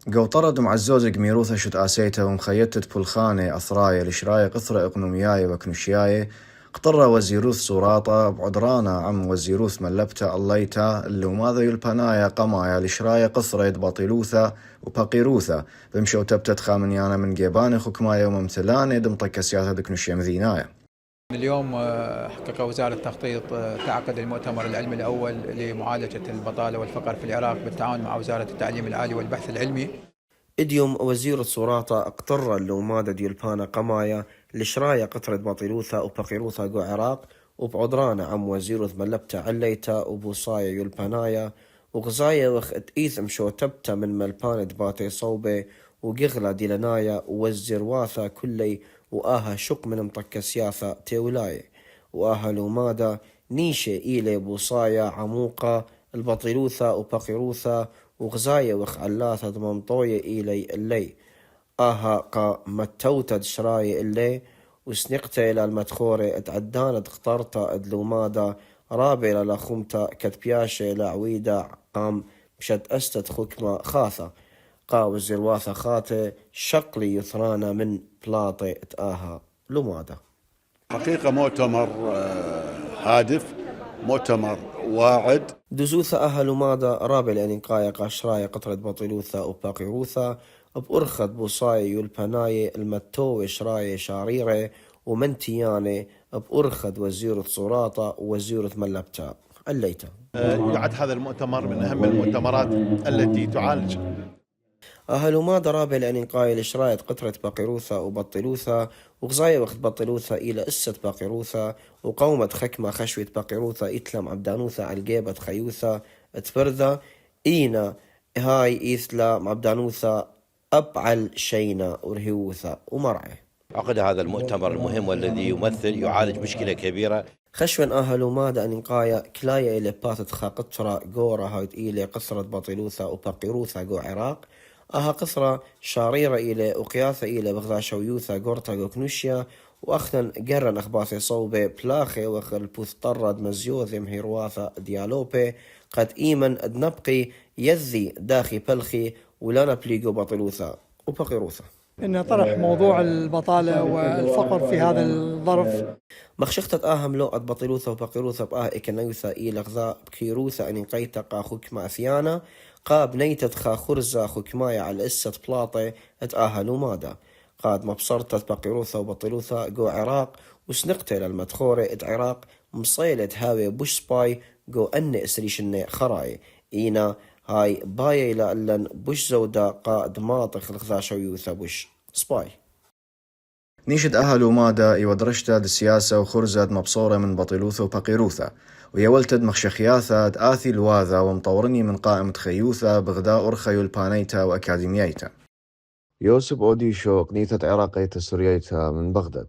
جو طرد معزوز ميروثة شت آسيته ومخيتت بولخانة أثراية لشراية قثرة إقنومياية وكنوشياية اقتر وزيروث سوراطة بعدرانا عم وزيروث ملبتا الليتا اللي وماذا يلبنايا قمايا لشراية قصرة بطيلوثة وبقيروثة بمشو تبتت خامنيانا من جيباني خكمايا وممثلاني دمطك سياسة دكنوشيا مذينايا. اليوم حقق وزارة التخطيط تعقد المؤتمر العلمي الأول لمعالجة البطالة والفقر في العراق بالتعاون مع وزارة التعليم العالي والبحث العلمي. إديوم وزير سوراطة اقتر اللومادة ديولبانا قمايا لشراية قطرة باطيلوثة وبقيروثة جو عراق وبعدرانا عم وزيروث ملبتا عليتا وبوصايا يولبانايا وغزايا وخت إيثم شو تبتا من ملبانة باتي صوبة وقغلا ديلنايا ووزرواثا كلي وآها شق من مطكة سياثة تيولاي وآها لومادة نيشة إيلي بوصايا عموقة البطيلوثة وبقيروثة وغزايا وخعلاثة ضمنطوية إيلي اللي آها قا متوتد شراي اللي وسنقتا إلى المدخورة اتعدانت اخترتا ادلومادا رابع لخمتا كتبياشة لعويدة قام بشد أستد خكمة خاثة قا وزرواثة خاته شقلي يثرانا من بلاطي اتآها لومادا. حقيقة مؤتمر هادف، مؤتمر واعد. دزوثة أهل مادا رابع لأنقايا قاشرايا قطرة بطيلوثة وباقيروثة بأرخد بوصاي يولباناي المتو شراي شاريرة ومنتياني بأرخد وزيرة صراطة ووزيرة ملبتا الليتا. يعد هذا المؤتمر من أهم المؤتمرات التي تعالج أهل مادا رابع لأنقايا لشراية قطرة باقيروثة وبطيلوثة وغزايا وقت بطيلوثة إلى أسة باقيروثة وقومة خكمة خشوة باقيروثة إتلم عبدانوثة عالجيبة خيوثة تفرذة إينا هاي إيثلا عبدانوثة أبعل شينا ورهيوثة ومرعي. عقد هذا المؤتمر المهم والذي يعالج مشكلة كبيرة خشوان أهل مادا أنقايا كلايا إلى باتت خاقطرة جورا هايت إلى قصرة بطيلوثة وباقيروثة جو عراق أها قصرة شاريرة إلى وقياثة إلى بغذا شويوثة جورتا جو كنوشيا وأخنا قرن أخباثي صوبة بلاخي وخل بوثطرد مزيوذم هيرواثة ديالوبي قد إيمن أدنبقي يذي داخي بلخي ولا نبليقو بطيلوثة وباقيروثة. إنه طرح موضوع البطالة والفقر في هذا الظرف. مخشختت آهم لو بطيلوثة وباقيروثة بآه إكنوثة إلى غذاء بكيروثة أن انقيت قا خكما أثيانا قاب نيتت خا خرزة خكمايا على إسة بلاطي اتآهلوا مادا قاد مبصرتت باقيروثة وبطيلوثة جو عراق وسنقت إلى المدخورة عراق مصيلة هاوي بوش سباي جو أن إسريشن خراي إينا هاي باي لألن بوش زودا قاد ماطخ الغذا شويوثة بوش سباي. نيشد أهل مادا يودرشتا السياسة وخرزت مبصورة من بطيلوثة وبقيروثة ويولتد مخشخياثة آثي الواذا ومطورني من قائمة خيوثة بغداء أرخيو البانيتا وأكاديمييتا. يوسف أوديشو قنيتة عراقية سورييتا من بغداد.